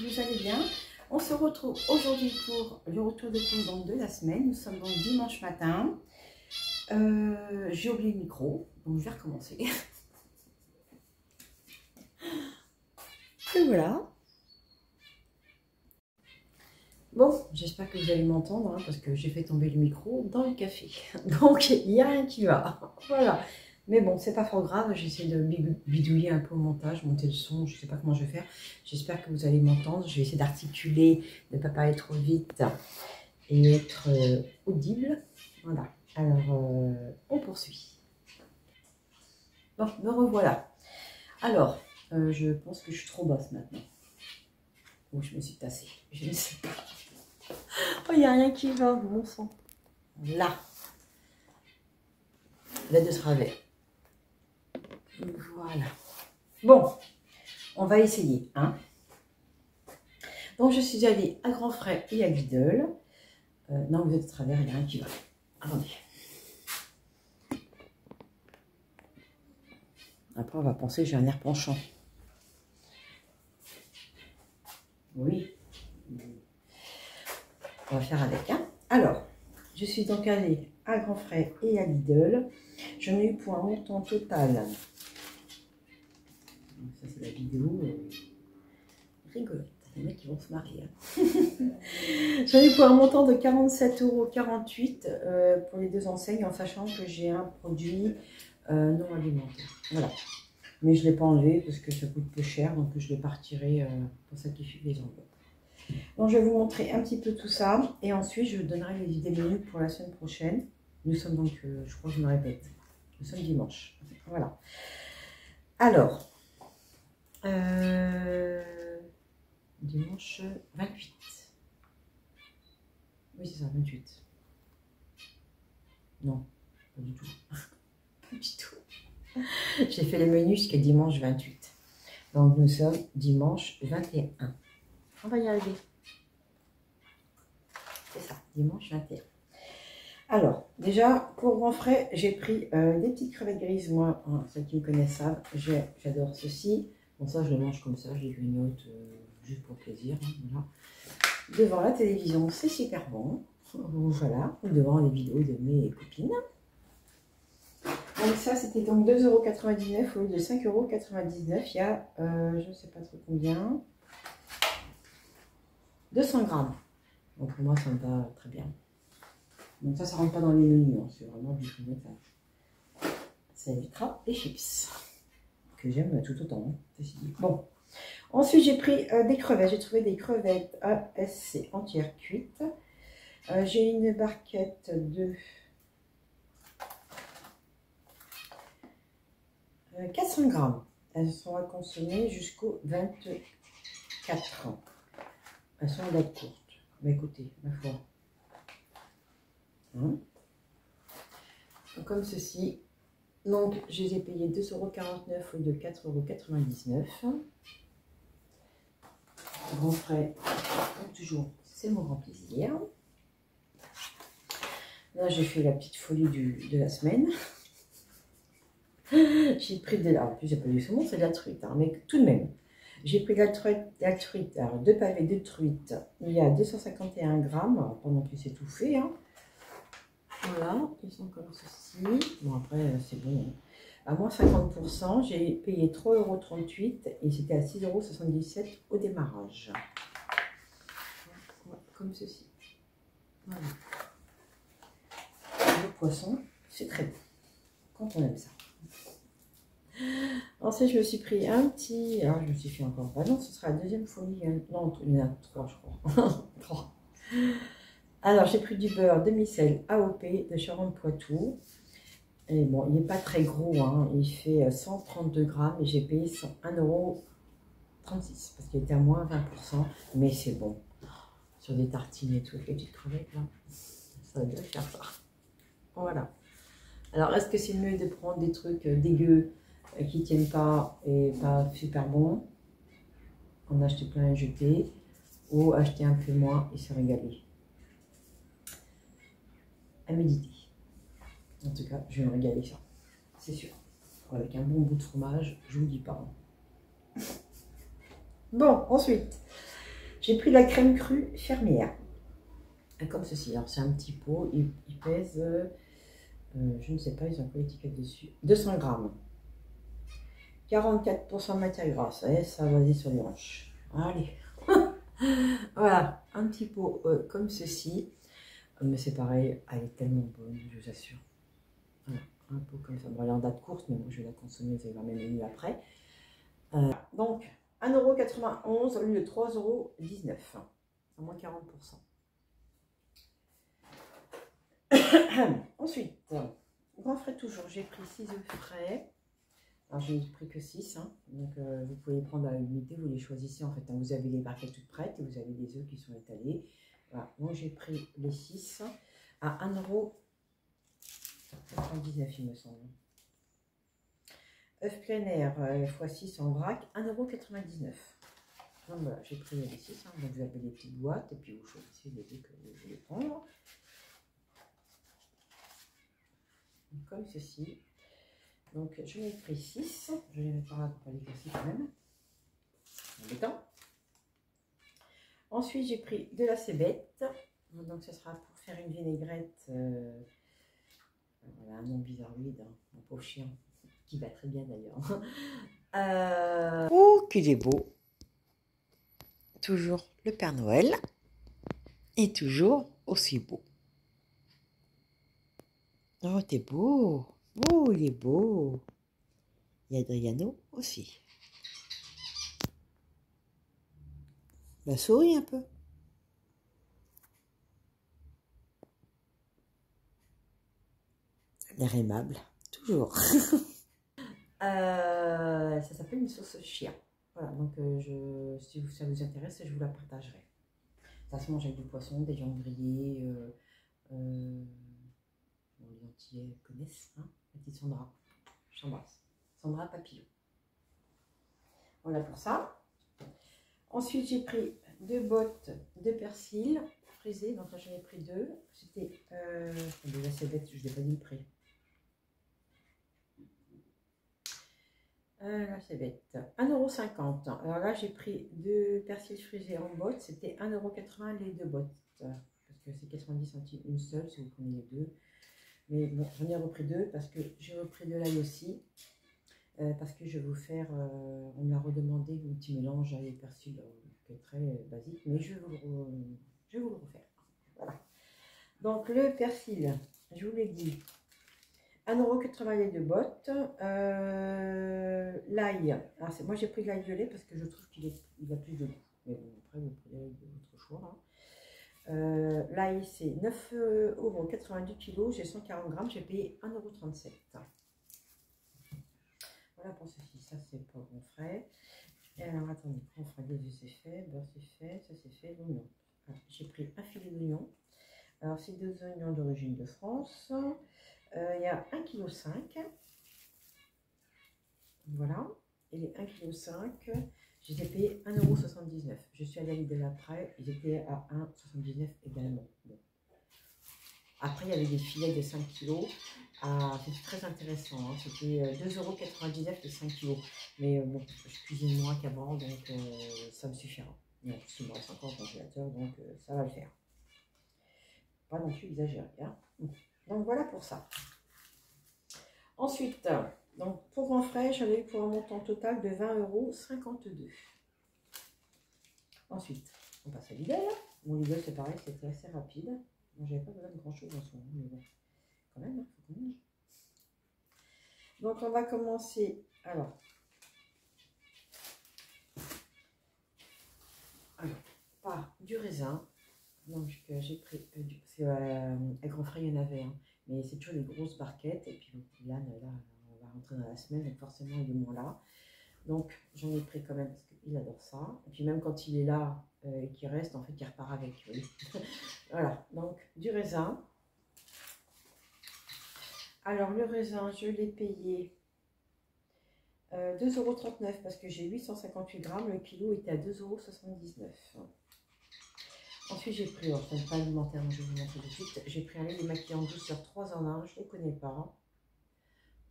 vous allez bien. On se retrouve aujourd'hui pour le retour de commande de la semaine. Nous sommes donc dimanche matin. J'ai oublié le micro, donc je vais recommencer. Et voilà. Bon, j'espère que vous allez m'entendre, hein, parce que j'ai fait tomber le micro dans le café. Donc, il n'y a rien qui va. Voilà. Mais bon, c'est pas fort grave. J'essaie de bidouiller un peu au montage, monter le son. Je sais pas comment je vais faire. J'espère que vous allez m'entendre. Je vais essayer d'articuler, de ne pas parler trop vite et être audible. Voilà. Alors, on poursuit. Bon, me revoilà. Alors, je pense que je suis trop basse maintenant. Ou je me suis tassée. Je ne sais pas. Oh, il n'y a rien qui va, mon sang. Là. Là de travers. Voilà. Bon, on va essayer. Hein. Donc, je suis allée à Grand Frais et à Lidl. Non, vous êtes de travers, il n'y a rien qui va. Attendez. Après, on va penser que j'ai un air penchant. Oui. On va faire avec. Hein. Alors, je suis donc allée à Grand Frais et à Lidl. J'en ai eu pour un montant total. Ça, c'est la vidéo rigolote. Les mecs qui vont se marier. Hein. J'en ai eu pour un montant de 47,48 € pour les deux enseignes, en sachant que j'ai un produit non alimentaire. Voilà. Mais je ne l'ai pas enlevé parce que ça coûte peu cher, donc je l'ai pas retiré pour ça qui fait les enveloppes. Donc je vais vous montrer un petit peu tout ça et ensuite je vous donnerai les idées menus pour la semaine prochaine. Nous sommes donc, je crois que je me répète, nous sommes dimanche. Voilà. Alors, dimanche 28. Oui, c'est ça, 28. Non, pas du tout. Pas du tout. J'ai fait les menus jusqu'à dimanche 28. Donc nous sommes dimanche 21. On va y arriver. C'est ça, dimanche 21. Alors, déjà, pour Grand Frais, j'ai pris des petites crevettes grises. Moi, hein, ceux qui me connaissent savent, j'adore ceci. Bon, ça, je les mange comme ça, je les grignote juste pour plaisir. Hein, voilà. Devant la télévision, c'est super bon. Voilà, ou devant les vidéos de mes copines. Donc ça, c'était donc 2,99 € au lieu de 5,99 €. Il y a, je ne sais pas trop combien, 200 grammes. Donc pour moi, ça me va très bien. Donc ça rentre pas dans les menus, hein. C'est vraiment du grignotage. Ça évitera les chips, que j'aime tout autant. Hein, bon. Ensuite, j'ai pris des crevettes. J'ai trouvé des crevettes ASC entières cuites. J'ai une barquette de 400 grammes. Elles sont à consommer jusqu'au 24 ans. Elles sont à date courte. Mais écoutez, ma foi. Hein, comme ceci. Donc, je les ai payés 2,49 € au lieu de 4,99 €. Grand Frais, comme toujours, c'est mon grand plaisir. Là, j'ai fait la petite folie de la semaine. J'ai pris de la... En plus, j'ai pas du saumon, c'est de la truite, hein, mais tout de même. J'ai pris de la truite, alors 2 pavés de truite. Il y a 251 grammes, alors, pendant que c'est tout fait. Hein. Voilà, ils sont comme ceci. Bon, après, c'est bon. À moins 50%, j'ai payé 3,38 € et c'était à 6,77 € au démarrage. Comme ceci. Voilà. Le poisson, c'est très bon. Quand on aime ça. Ensuite, je me suis pris un petit... Alors, je me suis fait encore... Ah non, ce sera la deuxième folie. Non, il y en a 3, je crois. 3. Alors, j'ai pris du beurre demi-sel AOP de Charente-Poitou. Et bon, il n'est pas très gros, hein. Il fait 132 grammes et j'ai payé 1,36 € parce qu'il était à moins 20%. Mais c'est bon. Sur des tartines et tout, avec les petites crevettes, là, ça va bien faire ça. Voilà. Alors, est-ce que c'est mieux de prendre des trucs dégueux qui ne tiennent pas et pas super bons, en acheter plein et jeter, ou acheter un peu moins et se régaler? À méditer. En tout cas, je vais me régaler ça, c'est sûr. Avec un bon bout de fromage, je vous dis pas. Bon, ensuite, J'ai pris la crème crue fermière. Comme ceci. Alors, c'est un petit pot. Il pèse, je ne sais pas, ils ont pas l'étiquette dessus. 200 grammes. 44% de matière grasse. Et ça va aller sur les hanches. Allez. Voilà. Un petit pot comme ceci. Mais c'est pareil. Elle est tellement bonne, je vous assure. Voilà. Un pot comme ça. Bon, elle est en date courte, mais moi, je vais la consommer. Vous allez voir mes menus après. Donc, 1,91 € au lieu de 3,19 €. À moins 40%. Ensuite, grand frais toujours, j'ai pris 6 œufs frais. Alors, je n'ai pris que 6, hein. Donc vous pouvez les prendre à l'unité, vous les choisissez en fait. Hein. Vous avez les barquettes toutes prêtes et vous avez les œufs qui sont étalés. Voilà, moi j'ai pris les 6 à 1,99 € il me semble. œufs plein air x6 en vrac, 1,99 €. Donc voilà, j'ai pris les 6, hein. Donc vous avez les petites boîtes et puis vous choisissez les œufs que vous voulez prendre. Comme ceci. Donc je l'ai pris 6. Je les mets par là pour pas les casser quand même. Embêtant. Ensuite j'ai pris de la cébette. Donc ce sera pour faire une vinaigrette. Voilà, un nom bizarroïde, hein, un pauvre chien. Qui va très bien d'ailleurs. Oh qu'il est beau. Toujours le Père Noël. Et toujours aussi beau. Oh t'es beau. Oh, il est beau. Il y a Adriano aussi. Bah, souris un peu. L'air aimable, toujours. Ça s'appelle une sauce chien. Voilà, donc si ça vous intéresse, je vous la partagerai. Ça se mange avec du poisson, des viandes grillées. Les Antillais connaissent, hein, la petite Sandra. Je t'embrasse. Sandra Papillon. Voilà pour ça. Ensuite, j'ai pris 2 bottes de persil frisé. Donc là, j'en ai pris 2. C'était la cébette, je n'ai pas dit le prix. La cébette, 1,50 €. Alors là, j'ai pris 2 persils frisés en bottes. C'était 1,80 € les 2 bottes. Parce que c'est 90 centimes une seule si vous prenez les 2. Mais bon, j'en ai repris 2 parce que j'ai repris de l'ail aussi. Parce que je vais vous faire, on m'a redemandé un petit mélange ail et persil qui est très basique, mais je vais vous le refaire. Voilà. Donc le persil, je vous l'ai dit, 1,80 € les 2 bottes. L'ail, moi j'ai pris de l'ail violet parce que je trouve qu'il a plus de goût. Mais bon, après vous prenez de votre choix. Hein. L'ail c'est 9,90 € kg, j'ai 140 grammes, j'ai payé 1,37 €. Voilà pour ceci, ça c'est pas bon frais. Et alors attendez, on fera des œufs, c'est fait, beurre c'est fait, ça c'est fait, l'oignon. J'ai pris un filet d'oignon. Alors c'est 2 oignons d'origine de France. Il y a 1,5 kg. Voilà. Et les 1,5 kg, je les ai payés 1,79 €. Je suis allée à Lidl après, ils étaient à 1,79 € également. Bon. Après, il y avait des filets de 5 kg. C'était très intéressant. Hein. C'était 2,99 € de 5 kg. Mais bon, je cuisine moins qu'avant, donc ça me suffira. Mais en plus, il me reste encore au congélateur, donc ça va le faire. Pas non plus exagéré. Hein. Donc voilà pour ça. Ensuite, donc pour grand frais, j'en ai eu pour un montant total de 20,52 €. Ensuite, on passe à Lidl. Mon Lidl, c'est pareil, c'était assez rapide. Bon, j'avais pas besoin de grand chose en ce moment, mais bon, quand même, hein, faut qu'on mange. Donc on va commencer, alors par du raisin. Donc j'ai pris, parce qu'à grand frais il y en avait, hein, mais c'est toujours des grosses barquettes. Et puis là, on va rentrer dans la semaine, donc forcément il est moins là. Donc j'en ai pris quand même parce qu'il adore ça. Et puis même quand il est là et qu'il reste, en fait il repart avec. Oui. Voilà, donc du raisin. Alors le raisin, je l'ai payé 2,39 € parce que j'ai 858 grammes. Le kilo était à 2,79 €. Ensuite j'ai pris, alors ça n'est pas alimentaire, donc je vais vous montrer tout de suite. J'ai pris un lait démaquillant en douceur 3 en 1, je ne les connais pas.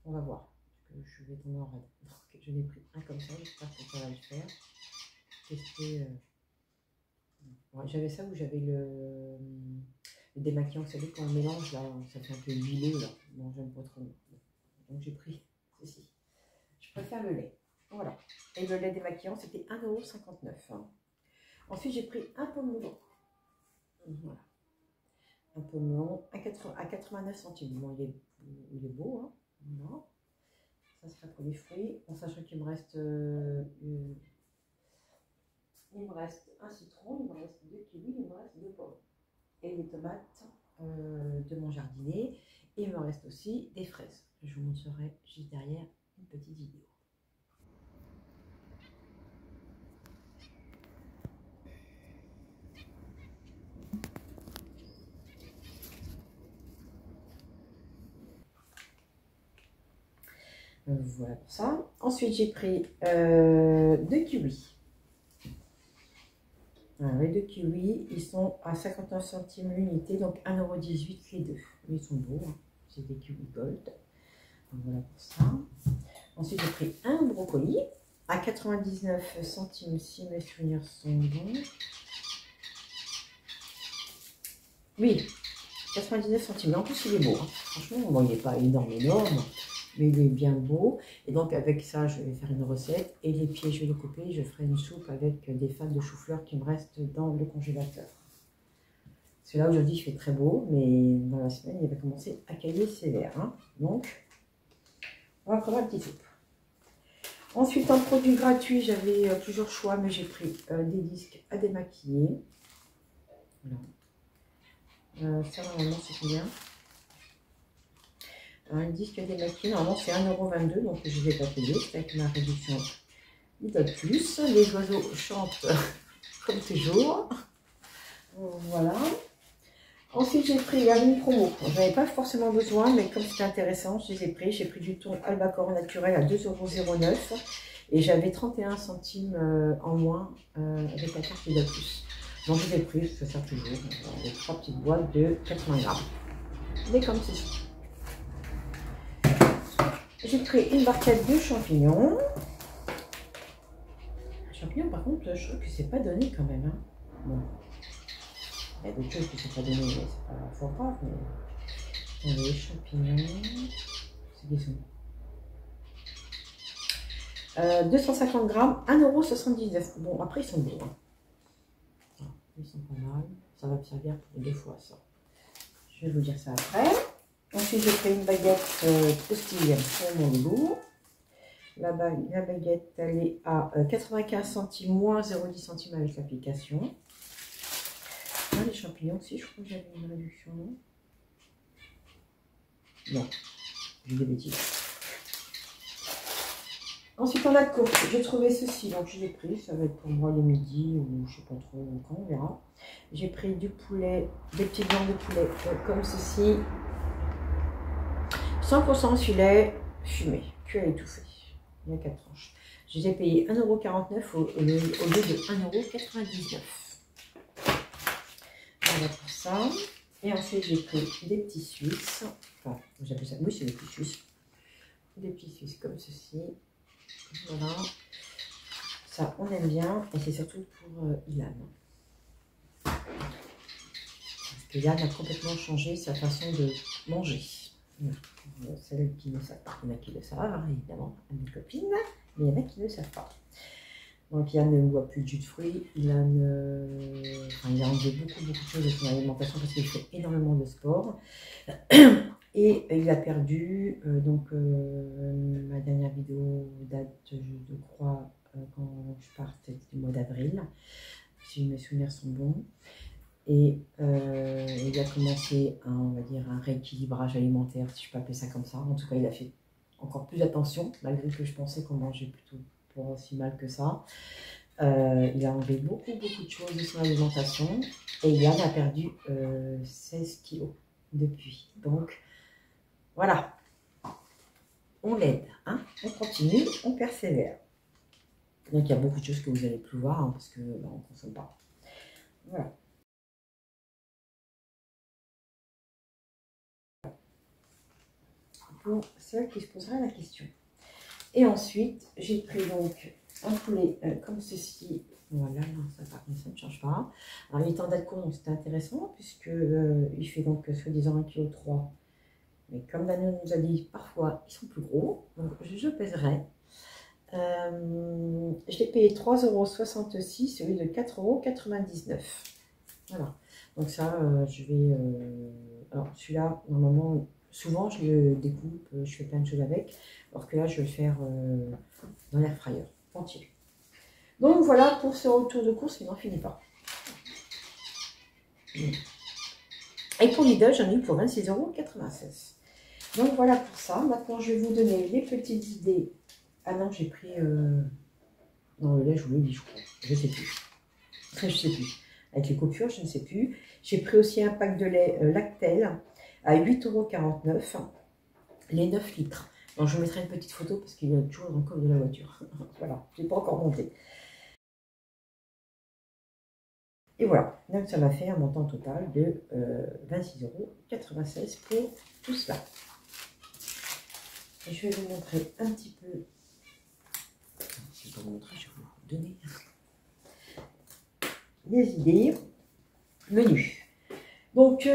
On va voir, parce que je vais tomber en rade. Donc je l'ai pris un comme ça, j'espère que ça va le faire. Tester Ouais, j'avais ça où j'avais le démaquillant, vous savez, quand on mélange, là, ça fait un peu huileux, là. Non, j'aime pas trop. Donc j'ai pris ceci. Je préfère le lait. Voilà. Et le lait démaquillant, c'était 1,59 €. Ensuite, j'ai pris un pommelon. Voilà. Un pommelon à 89 centimes. Bon, il est beau, hein. Voilà. Ça sera pour les fruits. En sachant qu'il me reste un citron, il me reste 2 kiwis, il me reste 2 pommes. Et les tomates de mon jardinier. Et il me reste aussi des fraises. Je vous montrerai juste derrière une petite vidéo. Voilà pour ça. Ensuite, j'ai pris 2 kiwis. Alors, les 2 kiwis, ils sont à 59 centimes l'unité, donc 1,18 € les deux. Ils sont beaux, hein. C'est des kiwis gold. Donc, voilà pour ça. Ensuite, j'ai pris un brocoli à 99 centimes si mes souvenirs sont bons. Oui, 99 centimes. En plus, il est beau, hein. Franchement, bon, il n'est pas énorme, mais il est bien beau. Et donc, avec ça, je vais faire une recette. Et les pieds, je vais les couper. Je ferai une soupe avec des fans de chou-fleur qui me restent dans le congélateur. Parce que là, aujourd'hui, il fait très beau, mais dans la semaine, il va commencer à cailler sévère, hein. Donc, on va prendre une petite soupe. Ensuite, en produit gratuit, j'avais plusieurs choix, mais j'ai pris des disques à démaquiller. Voilà. Ça, normalement, c'est combien? Un disque à démaquiller, normalement, c'est 1,22 €, donc je ne vais pas payer. C'est avec ma réduction Lidl Plus. Les oiseaux chantent comme toujours. Voilà. Ensuite, j'ai pris, il y avait une promo. Je n'avais pas forcément besoin, mais comme c'était intéressant, je les ai pris. J'ai pris du thon Albacore naturel à 2,09 €. Et j'avais 31 centimes en moins avec la carte Lidl Plus. Donc je les ai pris, ça sert toujours. Les 3 petites boîtes de 80 grammes. Mais comme ceci. J'ai pris une barquette de champignons. Les champignons, par contre, je trouve que c'est pas donné quand même, hein. Bon. Il y a d'autres choses qui ne sont pas données, mais c'est pas fort grave. Mais les champignons, c'est des sons. 250 grammes, 1,79 €. Bon, après, ils sont beaux, hein. Ils sont pas mal. Ça va me servir pour 2 fois, ça. Je vais vous dire ça après. Ensuite, j'ai pris une baguette croustille pour mon loulou. La baguette, elle est à 95 centimes, moins 0,10 centimes avec l'application. Les champignons aussi, je crois que j'avais une réduction. Non, j'ai des bêtises. Ensuite, on a de course. J'ai trouvé ceci, donc je l'ai pris. Ça va être pour moi le midi ou je sais pas trop quand, on verra. J'ai pris du poulet, des petits blancs de poulet comme ceci. 100% filet fumé, cuit à étouffer. Il y a 4 tranches. Je les ai payés 1,49 € au lieu de 1,99 €. Voilà pour ça. Et ensuite, j'ai pris des petits Suisses. Enfin, j'appelle ça. Oui, c'est des petits Suisses. Des petits Suisses comme ceci. Voilà. Ça, on aime bien. Et c'est surtout pour Ilan. Parce que Ilan a complètement changé sa façon de manger. Celles qui ne savent pas, il y en a qui le savent, évidemment, à mes copines, mais il y en a qui ne savent pas. Donc Yann ne boit plus de jus de fruits, il a enlevé beaucoup de choses de son alimentation parce qu'il fait énormément de sport. Et il a perdu, ma dernière vidéo date, je crois, quand je parte, c'était le mois d'avril, si mes souvenirs sont bons. Et il a commencé on va dire, un rééquilibrage alimentaire, si je peux appeler ça comme ça. En tout cas, il a fait encore plus attention, malgré que je pensais qu'on mangeait plutôt pas aussi mal que ça. Il a enlevé beaucoup de choses de son alimentation et Yann a perdu 16 kilos depuis. Donc, voilà, on l'aide, hein, on continue, on persévère. Donc, il y a beaucoup de choses que vous n'allez plus voir, hein, parce que on ne consomme pas. Voilà. Pour ceux qui se poseraient la question. Et ensuite, j'ai pris donc un poulet comme ceci. Voilà, non, ça va, mais ça ne change pas. Alors, il est en d'alcool, donc c'était intéressant, puisque il fait donc soi-disant 1,3 kg. Mais comme Daniel nous a dit, parfois, ils sont plus gros, donc je pèserai. Je l'ai payé 3,66 € au lieu de 4,99 €. Voilà, donc ça, je vais... alors, celui-là, normalement, souvent, je le découpe, je fais plein de choses avec, alors que là, je vais le faire dans l'air fryer, entier. Donc voilà pour ce retour de course qui n'en finit pas. Et pour Lidl, j'en ai eu pour 26,96 €. Donc voilà pour ça. Maintenant, je vais vous donner les petites idées. Ah non, j'ai pris... Non, le lait, je voulais dit, je crois. Je sais plus. Je sais plus. Avec les coupures, je ne sais plus. J'ai pris aussi un pack de lait Lactel à 8,49 €. Les 9 litres. Donc, je vous mettrai une petite photo parce qu'il y a toujours dans le coffre de la voiture. Voilà, je n'ai pas encore monté. Et voilà, donc ça m'a fait un montant total de 26,96 € pour tout cela. Et je vais vous montrer un petit peu. Je vais pas vous montrer, je vais vous donner des idées. Menu. Donc,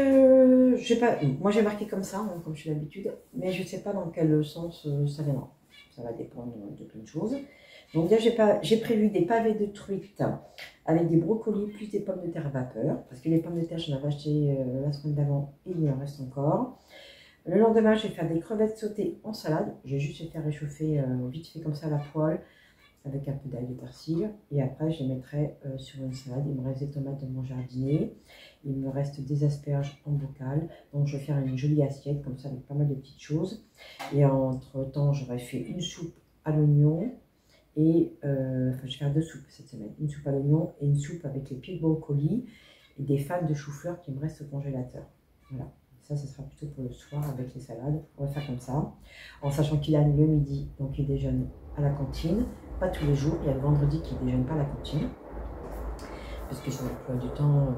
moi j'ai marqué comme ça, hein, comme je suis d'habitude, mais je ne sais pas dans quel sens ça viendra. Ça va dépendre de plein de choses. Donc là, j'ai prévu des pavés de truite avec des brocolis plus des pommes de terre vapeur. Parce que les pommes de terre, j'en avais acheté la semaine d'avant et il en reste encore. Le lendemain, je vais faire des crevettes sautées en salade. Je vais juste les faire réchauffer vite fait comme ça à la poêle avec un peu d'ail de persil. Et après, je les mettrai sur une salade. Il me reste des tomates de mon jardinier. Il me reste des asperges en bocal. Donc, je vais faire une jolie assiette comme ça avec pas mal de petites choses. Et entre-temps, j'aurais fait une soupe à l'oignon. Et enfin, je vais faire 2 soupes cette semaine. Une soupe à l'oignon et une soupe avec les pieds de brocoli et des fans de chou-fleur qui me restent au congélateur. Voilà. Ça, ce sera plutôt pour le soir avec les salades. On va faire comme ça. En sachant qu'il a le midi, donc il déjeune à la cantine. Pas tous les jours. Il y a le vendredi qui ne déjeune pas à la cantine. Parce que son emploi du temps,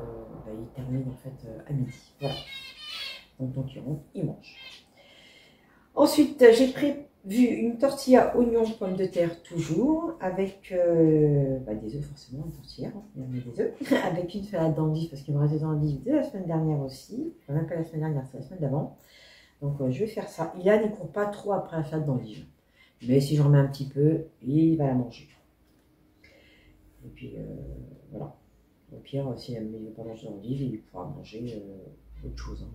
il termine en fait à midi. Voilà. Donc il rentre, il mange. Ensuite, j'ai prévu une tortilla oignon pomme de terre toujours avec des œufs forcément, une tortilla, hein, il y a des œufs, avec une salade d'endives parce qu'il me reste des endives de la semaine dernière aussi, enfin, même pas la semaine dernière, c'est la semaine d'avant. Donc je vais faire ça. Il ne court pas trop après la salade d'endives, mais si j'en mets un petit peu, il va la manger. Et puis voilà. Au pire, s'il ne veut pas manger d'endives, il pourra manger autre chose. Hein.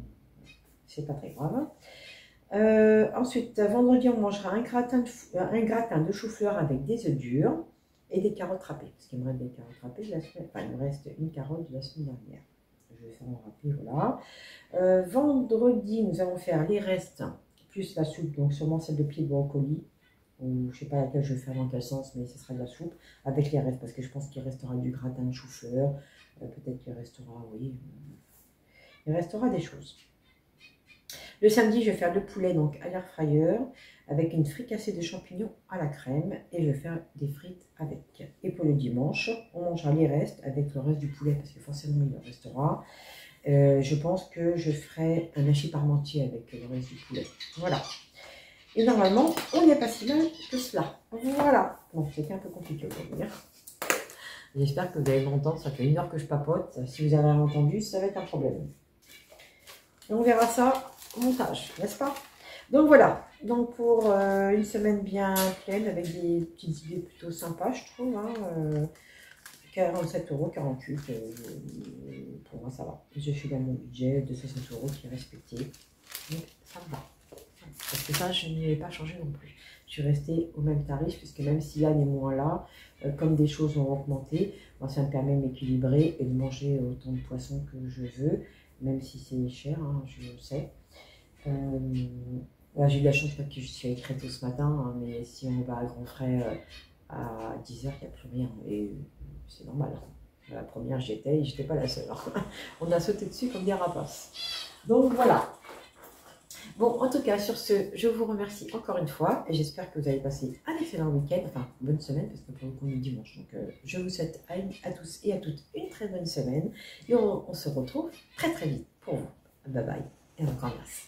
C'est pas très grave. Ensuite, vendredi, on mangera un gratin de chou-fleur avec des œufs durs et des carottes râpées. Parce qu'il me reste des carottes râpées de la semaine. Enfin, il me reste une carotte de la semaine dernière. Je vais faire en râpé, voilà. Vendredi, nous allons faire les restes plus la soupe, donc sûrement celle de pieds de brocoli. Ou je sais pas laquelle je vais faire dans quel sens, mais ce sera de la soupe avec les restes parce que je pense qu'il restera du gratin de chou-fleur. Peut-être qu'il restera, oui, il restera des choses. Le samedi, je vais faire le poulet donc à l'air fryer avec une fricassée de champignons à la crème et je vais faire des frites avec. Et pour le dimanche, on mangera les restes avec le reste du poulet parce que forcément il en restera. Je pense que je ferai un hachis parmentier avec le reste du poulet. Voilà. Et normalement, on n'est pas si mal que cela. Voilà. Bon, c'était un peu compliqué aujourd'hui. J'espère que vous allez m'entendre. Ça fait 1 heure que je papote. Si vous avez entendu, ça va être un problème. Et on verra ça au montage, n'est-ce pas? Donc voilà. Donc pour une semaine bien pleine avec des petites idées plutôt sympas, je trouve. Hein, 47 €, 48 €. Pour moi, ça va. Je suis dans mon budget de 60 € qui est respecté. Donc ça me va. Parce que ça, je n'y ai pas changé non plus. Je suis restée au même tarif, puisque même s'il y a des moins là, comme des choses ont augmenté, moi, ça me permet de m'équilibrer et de manger autant de poissons que je veux, même si c'est cher, hein, je le sais. Là, j'ai eu la chance que je suis allée Créteil ce matin, hein, mais si on va à grands frais à 10 h, il n'y a plus rien. Et c'est normal. Hein. La première, j'y étais et je n'étais pas la seule. Hein. On a sauté dessus comme des rapaces. Donc voilà. Bon, en tout cas, sur ce, je vous remercie encore une fois et j'espère que vous allez passer un excellent week-end, enfin, bonne semaine, parce que pour le coup, on est dimanche. Donc, je vous souhaite à tous et à toutes une très bonne semaine et on se retrouve très très vite pour vous. Bye bye et encore merci.